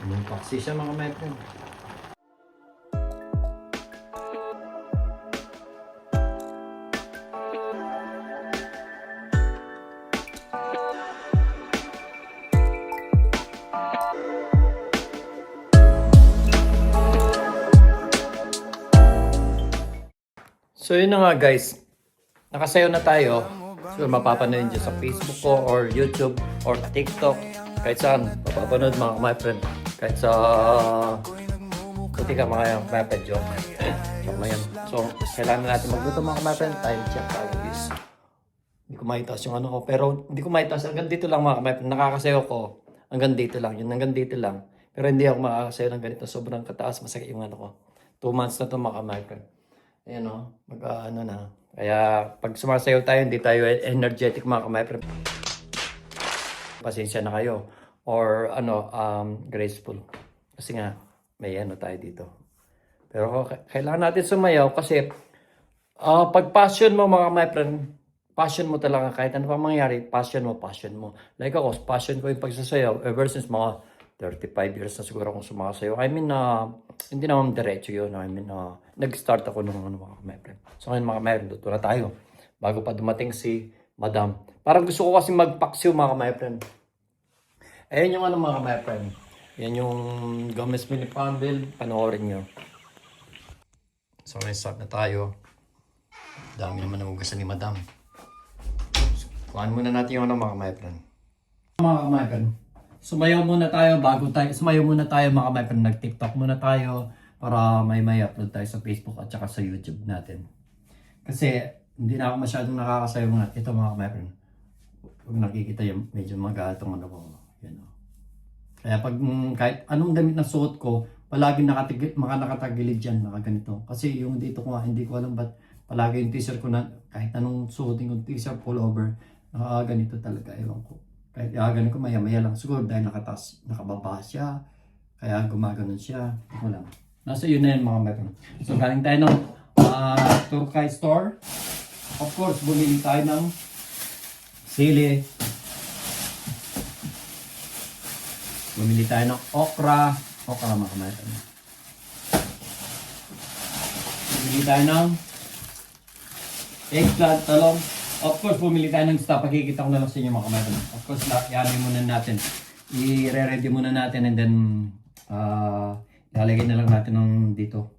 Yung paksi siya mga my friend. So yun na nga guys, nakasayo na tayo. So mapapanood nyo sa Facebook ko or YouTube or TikTok. Kahit saan, mapapanood mga my friend. Kahit sa puti ka mga my friend joke. So kailangan natin magluto mga my friend. Time check always. Hindi ko maitaas yung ano ko. Pero hindi ko maitaas. Hanggang dito lang mga my friend. Nakakasayo ko. Hanggang dito lang. Yun hanggang dito lang. Pero hindi ako makakasayo ng ganito. Sobrang kataas. Masakit yung ano ko. 2 months na to mga my friend. Ayan o, ano na. Kaya pag sumasayaw tayo, hindi tayo energetic mga kamay. Pasensya na kayo. Or graceful. Kasi nga, may ano tayo dito. Pero kailangan natin sumayaw kasi pag passion mo mga kamay, passion mo talaga kahit ano pa mangyari, passion mo. Like ako, passion ko yung pagsasayaw ever since mga 35 years na siguro akong sumasayaw. I mean, hindi naman diretso yun. I mean, nag-start ako nung mga kamay. So ngayon mga kamay, luto na tayo. Bago pa dumating si Madam. Parang gusto ko kasi magpaksiw mga kamay. Ayan yung mga kamay. Yan yung Gomez Minipambil. Panoorin nyo. So ngayon start na tayo. Dami naman namugasan ni Madam. Kuhaan muna natin yung mga kamay. Mga kamay. Sumayaw muna tayo mga kamay. Nag-TikTok muna tayo para may upload tayo sa Facebook at saka sa YouTube natin. Kasi hindi na ako masyadong nakakasayaw nga. Ito mga kamay. Pag nakikita yung medyo magatong ano ko. Yan o. Kaya pag kahit anong damit na suot ko, palagi nakatagilid dyan, nakaganito. Kasi yung dito ko nga, hindi ko alam ba't palagi yung t-shirt ko na kahit anong suotin ko t-shirt pullover, nakaganito talaga. Ewan ko. Kahit ganun ko maya-maya lang. Siguro dahil nakababa siya. Kaya gumaganon siya. Ako lang. Nasa yun na yan mga meron. So galing tayo ng Turkey store. Of course, bumili tayo ng sili. Bumili tayo ng okra. Okra mga meron. Bumili tayo ng eggplant, talong. Of course, bumili tayo ng stuff. Pagkikita ko na lang sa inyo mga kamay. Of course, yanin muna natin. I-ready muna natin and then ilalagay na lang natin ng dito.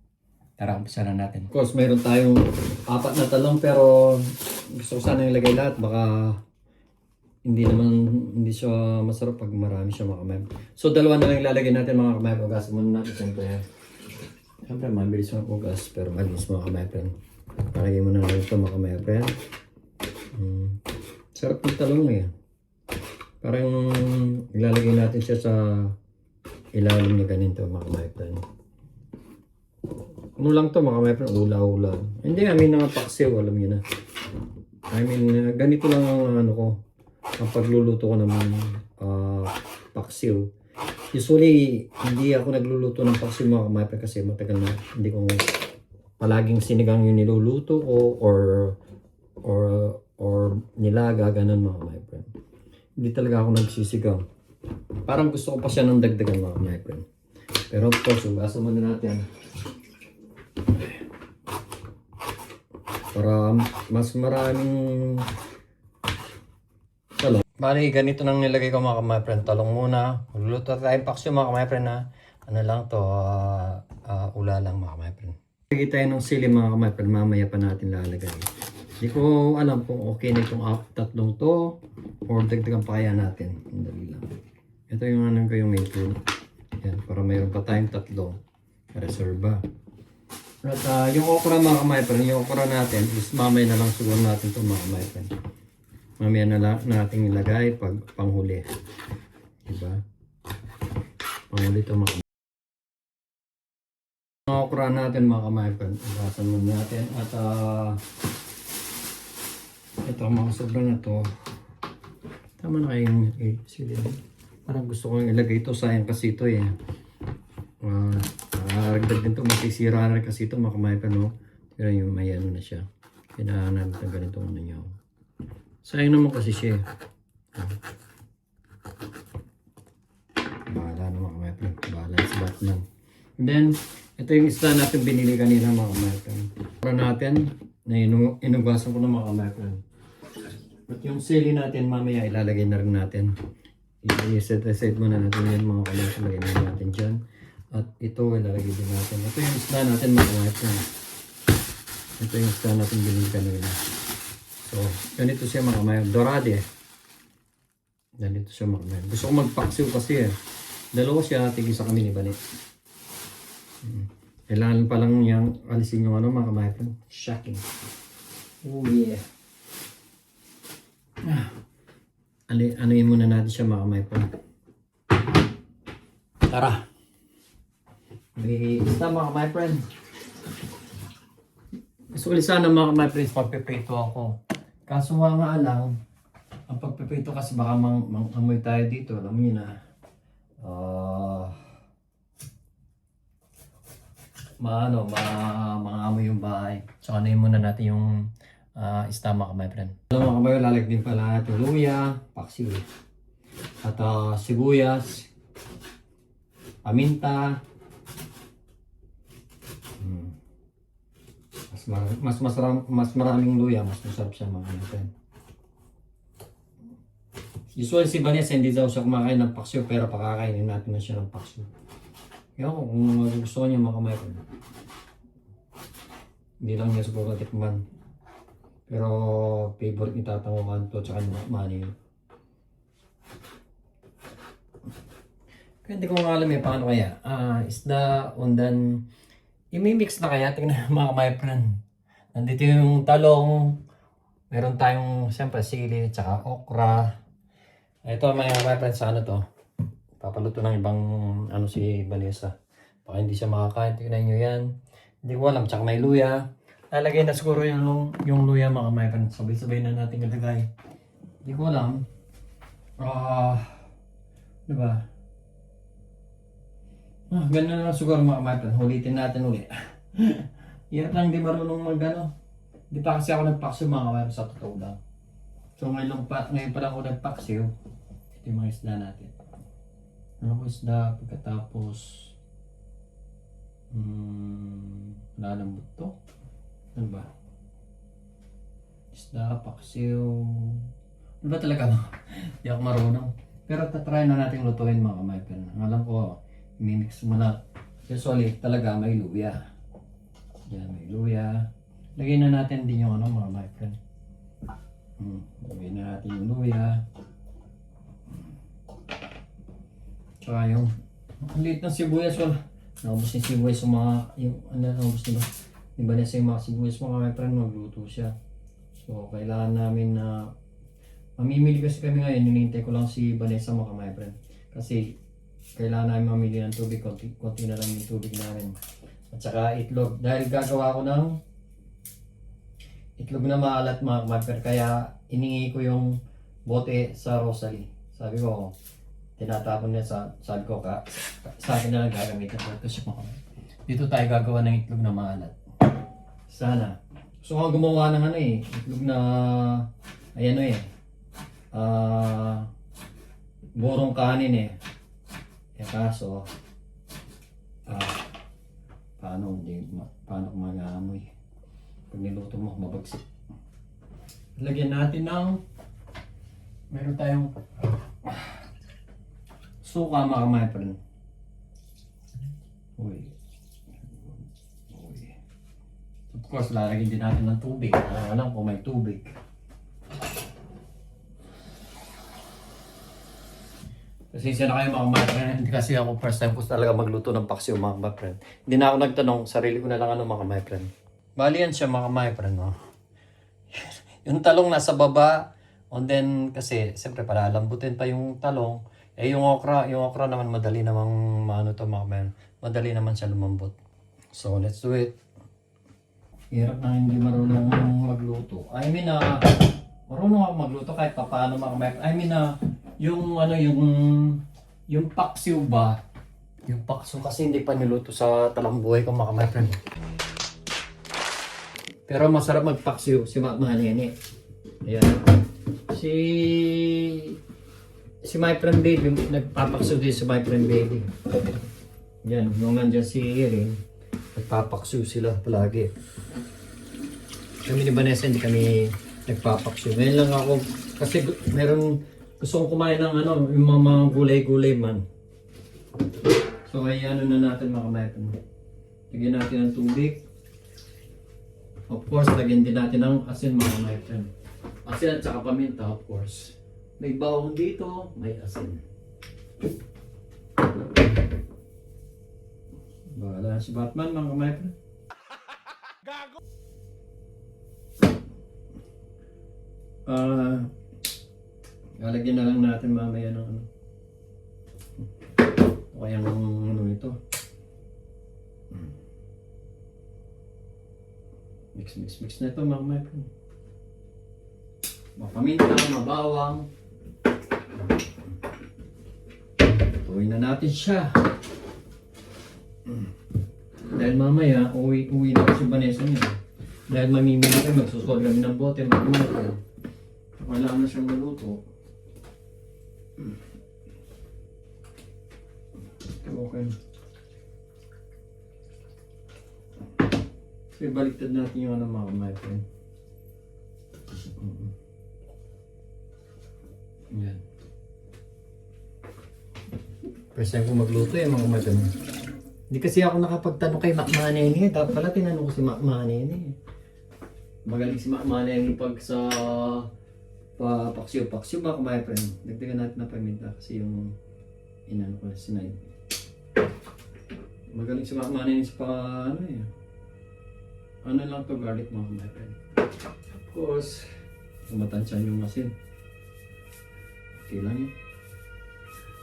Tara, umpisa na natin. Of course, mayroon tayong 4 na talong pero gusto ko sana ilagay lahat. Baka hindi siya masarap pag marami siya mga kamay. So, 2 na lang ilalagay natin mga kamay. Ugasan muna natin. Siyempre, mabilis mga ugas pero mabilis mga kamay. Palagay muna natin ito mga kamay. Sarap ng talong eh. Parang ilalagay natin siya sa ilalim na ganito mga kamay. Ano lang to mga kamay, ula-ula. Hindi, mga paksiw, alam niyo na. Ganito lang ang ano ko. Ang pagluluto ko ng paksiw. Usually, hindi ako nagluluto ng paksiw mga kamay kasi matagal na hindi ko palaging sinigang yung niluluto ko or nilaga, ganun mga my friend. Hindi talaga ako nagsisigaw. Parang gusto ko pa siya ng dagdagan mga my friend. Pero of course, ugasan muna natin. Para mas maraming talong. Bali, ganito nang nilagay ko mga my friend. Talong muna. Magluluto tayong paksiw mga my friend na ano lang to, ula lang mga my friend. Lagay tayo ng sili mga my friend. Mamaya pa natin lalagay. Hindi ko alam kung okay na itong tatlong to or dagdagan pa kaya natin. Dali lang. Ito yung ko yung main food. Yan, para mayroon pa tayong tatlo. Reserva. At yung okra mga kamay, yung okra natin is mamaya na lang siguro natin ito mga kamay. Mamaya na lang natin ilagay pag panghuli. Diba? Panghuli ito mga kamay. Yung okra natin mga kamay, ugasan muna natin at ito mga sobra na to. Tama na kayong sili. Parang gusto ko yung ilagay ito. Sayang kasi ito eh. Ragdag din ito. Masisira na kasi ito mga kamay no? Pero yung may ano na siya. Kailangan namin ng ganitong ano nyo. Sayang naman kasi siya. Bahala naman mga my friend. Bahala si Batman. And then, ito yung isda natin binili kanina mga my friend. Para natin, na inugasan ko ng mga my friend. At yung sili natin mamaya ilalagay na rin natin. I-set aside muna natin yan mga kalasa. Lagay na natin dyan. At ito ilalagay din natin. Ito yung isda natin mga my friend. Ito yung isda natin binili kanina. So, ganito siya mga my friend. Dorade. Ganito siya mga my friend. Gusto ko magpaksiw kasi eh. Dalawa siya, tigisa kami ni Balit. Kailangan pa lang niyang alisin yung ano mga my friend. Shocking. Oh yeah. Anuin muna natin siya mga my friend. Tara. May isda mga my friend. Gusto ulit sana mga my friends pagpiprito ako. Kaso nga lang, ang pagpiprito kasi baka amoy tayo dito. Alam mo yun na. Mga-amoy yung bahay. So anuin muna natin yung isda mga my friend. Mga kabayo, lalag din pala natin luya, paksiw. At sibuyas, paminta. Mas maraming luya, mas masarap siya mga my friend. Usually si Vanessa hindi daw siya kumakain ng paksiw pero pakakainin natin na siya ng paksiw. Kaya kung gusto niya mga my friend. Hindi lang niya siguro tikman. Pero favorite ni Tatang Juan to tsaka ni Manny. Kaya hindi ko nga alam paano kaya. Isda, undan, imimix na kaya. Tingnan mga my friend. Nandito yung talong. Meron tayong siyempre sili tsaka okra. Ito mga my friend sa ano to. Papaluto ng ibang ano si Vanessa. Baka hindi siya makakain. Tingnan nyo yan. Hindi ko alam. Tsaka may luya. Lalagay na siguro yung luya mga my friend. Sabay-sabay na natin ilagay. Hindi ko alam. Diba? Ganun na lang siguro mga my friend. Hulitin natin ulit. Hirap lang di marunong mag-ano. Hindi pa kasi ako nagpaksiw mga my friend sa totoo lang. So ngayon pa lang ako nagpaksiw. Ito yung mga isda natin. Ano ko isda pagkatapos wala ng buto. Ano ba? Isda, paksiw. Ano ba talaga? Hindi ako marunong. Pero tatry na natin lutuin mga my friend. Ang alam ko, mimix mo na. Usually talaga may luya. Yan, may luya. Lagyan na natin din yung ano mga my friend. Lagyan na natin yung luya. Tsaka yung ang liit ng sibuyas. Naubos yung sibuyas yung mga naubos nila. Diba na sa yung mga sibuyas mga my friend, magluto siya. So, kailangan namin na mamimili kasi kami ngayon, hinihintay ko lang si Vanessa mga my friend. Kasi kailangan namin mamili ng tubig, konti na lang yung tubig namin. At saka itlog, dahil gagawa ko ng itlog na maalat mga my friend, kaya iningi ko yung bote sa Rosalie. Sabi ko, tinatapon niya sabi ko sa akin na lang gagamitin ko ito siya mga. Dito tayo gagawa ng itlog na maalat. Sana. So ako gumawa ng itlog na burong kanin kaso paano ko mag-aamoy pag niluto mo mabagsik. Lagyan natin ng meron tayong suka mga my friend. Of course, lalagyan din natin ng tubig. Alam ko may tubig. Pasensya na kayo mga my friend. Hindi kasi ako first time ko talaga magluto ng paksiw mga my friend. Hindi na ako nagtanong. Sarili ko na lang mga my friend. Bali yan siya mga my friend. Yung talong nasa baba. And then kasi siyempre palalambutin pa yung talong. Yung okra naman madali namang mga my friend. Madali naman siya lumambot. So let's do it. Hirap na hindi marunong magluto. Marunong ako magluto kahit paano mga yung paksiw ba? Yung paksiw kasi hindi pa niluto sa talambuhay ko mga my friend. Pero masarap magpaksiw si Mama Nene. Ayan. si my friend baby, nagpapakso din si my friend baby. Yan, nung nandyan si Erin, nagpapakso sila palagi. Kami ni Vanessa, hindi kami nagpapakso. Ngayon lang ako, kasi meron, gusto kong kumain ng ano, yung mga gulay-gulay man. So ay ano na natin mga kamayan. Lagyan natin ng tubig. Of course, lagyan din natin ng asin mga kamayan. Asin at saka paminta, of course. May bawang dito, may asin. Bahala si Batman mga kamayan. Gago! Lalagyan na lang natin mamaya ng ano. O kaya ng ano ito. Mix na ito mga kamayan. Mapaminta, mabawang. Tuwin na natin siya. Dahil mamaya, uwi na si Vanessa niya. Dahil mamimili kayo, magsusol kami ng bote, magmamahal. Wala na siyang maluto. Okay. So, baliktad natin yung ano mga my friend. Yan. First time ko magluto yung mga madam. Hindi kasi ako nakapagtanong kay Mac Manene. Dapat pala tinanong ko si Mac Manene. Magaling si Mac Manene pag sa paksiw ba my friend. Dagdagan natin na paminta kasi yung inano ko sinay. Magaling si Mac Manene sa ano eh. Ano lang to garlic mga my friend. Of course, matansyan yung asin. Okay lang yun.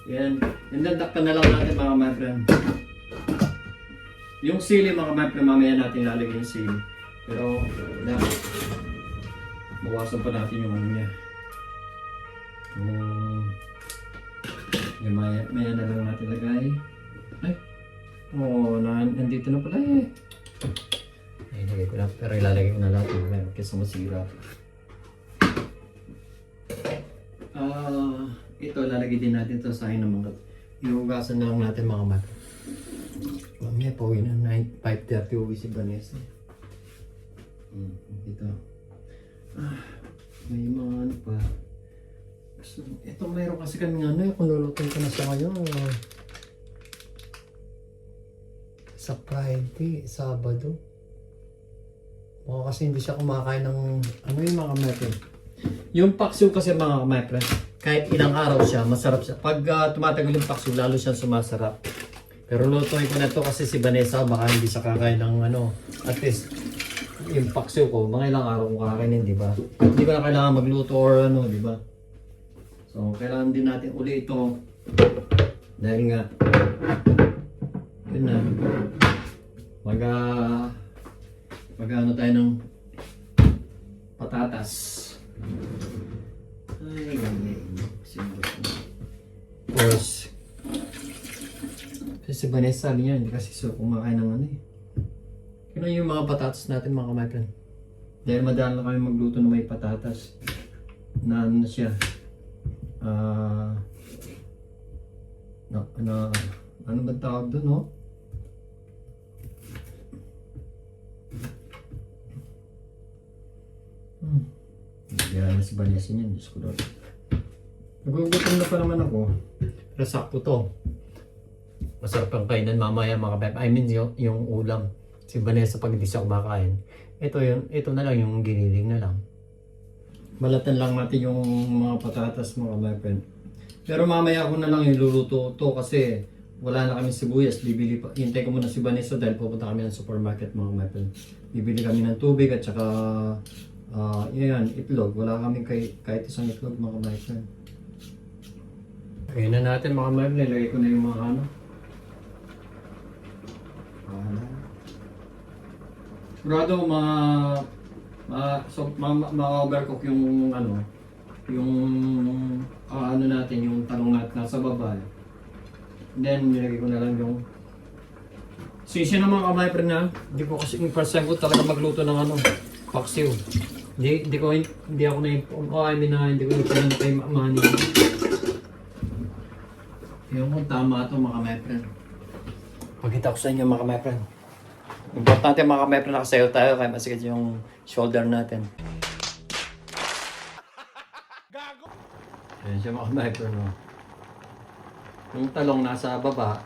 Yan. And then takpan na lang natin mga my friend. Yung sili mga my friend, mamaya natin lalagyan yung sili. Pero, wala. Bawasan pa natin yung ano niya. Yung maya na lang natin lagay. Ay! Nandito na pala eh. Ay, lagay ko na. Pero ilalagay ko na lang ito kasi masira. Ito, lalagay din natin ito sa akin ng mga. Iugasan na lang natin mga mata. Mamaya pa uwi na 5:30 uwi si Vanessa. Ito. May mga ano pa. Ito mayroon kasi kami ano kung lulutin ko na sa ngayon. Sa Friday, Sabado. Baka kasi hindi siya kumakain ng ano yung mga mete. Yung paksiw kasi mga mete, kahit ilang araw siya, masarap siya. Pag tumatagal yung paksiw, lalo siyang sumasarap. Pero lutuin ko na to kasi si Vanessa, baka hindi siya kakain ng ano. At least, yung paksiw ko, mga ilang araw kong kakainin, di ba? Hindi ko na kailangan magluto or ano, di ba? So, kailangan din natin uli ito. Dahil nga, yun na. Mag-ano tayo ng patatas. Ay, ganyan. Of course, si Vanessa sabi niya, hindi kasi so kumakain ng ano eh. Yun yung mga patatas natin mga kamay. Dahil madalang na kami magluto ng may patatas. Na ano siya. Ano ba tawag doon, no? Yan na si Vanessa niyan, Diyos ko doon. Nagugutom na pa naman ako. Pero sakto to. Masarap ang kainan mamaya mga kabeb. I mean yung ulam. Si Vanessa pag hindi siya kumakain. Ito na lang yung giniling na lang. Balatan lang natin yung mga patatas mga kabeb. Pero mamaya ako na lang yung luluto to kasi wala na kami sibuyas. Bibili pa. Hintay ko muna si Vanessa dahil pupunta kami ng supermarket mga kabeb. Bibili kami ng tubig at saka yan, itlog. Wala kami kahit isang itlog mga kabeb. Kaya na natin mga kabeb. Nilagay ko na yung mga ano. Sigurado ma-overcook yung ano, yung ano natin, yung talong natin nasa baba. Then nilagay ko na lang yung sisi na mga kamay pre na. Hindi ko kasi first time ko talaga magluto ng ano, paksiw. Hindi ako na hindi ko na kay Manny. Yung kung tama ito mga my friend. Pagkita ko sa inyo mga my friend. Importante mga my friend, nakasayo tayo kaya masigit yung shoulder natin. Ayan siya mga my friend. Oh. Yung talong nasa baba,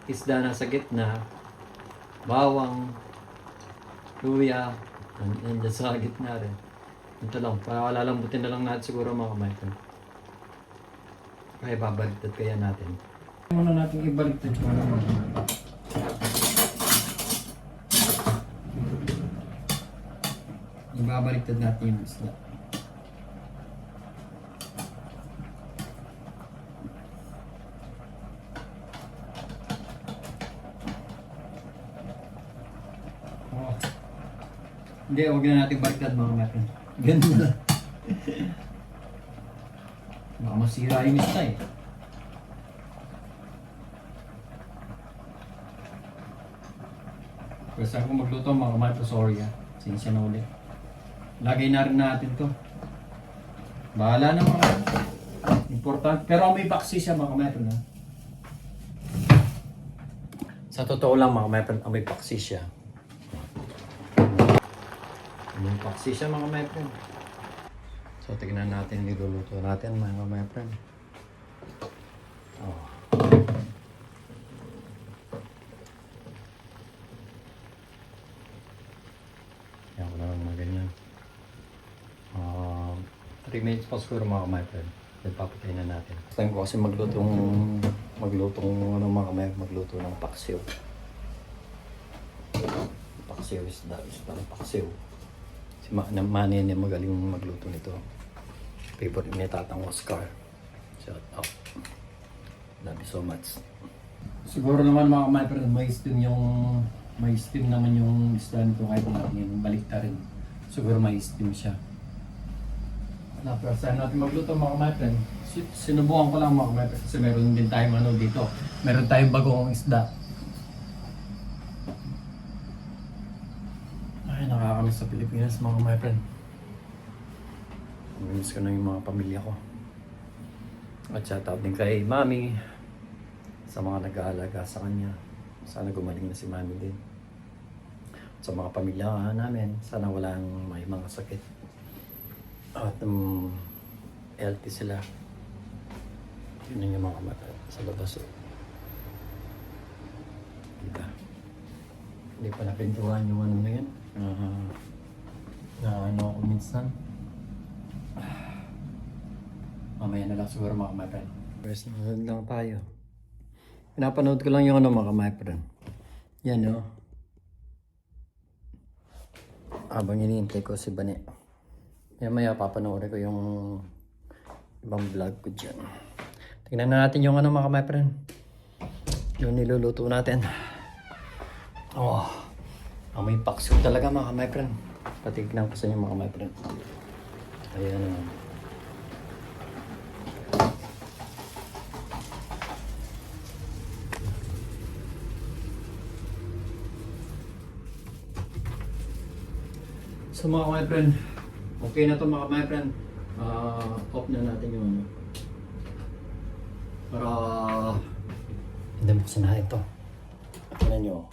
isda nasa gitna, bawang, luya, nandiyan sa gitna rin. Yung talong, para lalambutin na lang natin siguro mga my friend. Kaya babaliktad kaya natin. Muna natin ibaliktad para ibabaliktad natin yung isda. Oh. Hindi, huwag na natin baliktad mga natin. Ganun na. Baka masira yung isda eh. Kasi ako magluto mga kamato, sorry ah. Sinsya na ulit. Lagay na rin natin to. Bahala na mga important. Pero may paksi siya mga kamato na. Sa totoo lang mga kamato, may paksi siya. May paksi siya mga kamato. So tignan natin, niluluto natin mga kamato. Oh. Yan ko na lang mga ganyan. 3 minutes pa siguro mga kamaipad. Then papatay na natin. Time ko kasi maglutong ano mga kamaipad, magluto ng paksiw. Paksiw is ng paksiw. Si Manny niya magaling magluto nito. Favorite ni Tatang Oscar. Shout out. Love you so much. Siguro naman mga kamaipad, may steam naman yung isda nito kahit natin baliktarin. Siguro may steam siya. Na first time natin magluto mga kamaipad. Sinubukan ko lang mga kamaipad kasi meron din tayong ano dito. Meron tayong bagong isda. Ay, nakakamiss sa Pilipinas mga kamaipad. Miss ko na yung mga pamilya ko. At shoutout din kay Mami sa mga nag-aalaga sa kanya. Sana gumaling na si Mami din. Sa mga pamilya namin, sana walang may mga sakit. At healthy sila. Yun yung mga mata sa labas. Diba? Hindi pa napintuhan yung ano na yun. Na ano ako minsan. Mamaya na lang siguro mga kamaipad. First nanood lang tayo. Pinapanood ko lang yung ano mga kamaipad. Yan o. Habang iniintay ko si Bane. Maya papanoorin ko yung ibang vlog ko dyan. Tingnan na natin yung ano mga kamaipad. Yung niluluto natin. Oh, may paksiw talaga mga kamaipad. Patignan ko sa inyo mga kamaipad. Ayan naman. So mga my friend, okay na to mga my friend. Off na natin yung ano. Para hindi mo sanahin to. Tignan nyo.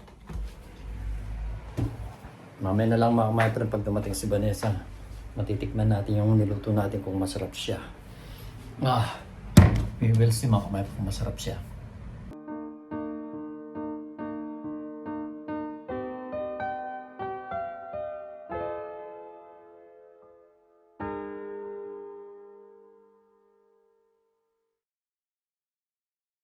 Mamaya na lang mga my friend pag dumating si Vanessa. Matitikman natin yung niluto natin kung masarap siya. We will see mga my friend kung masarap siya.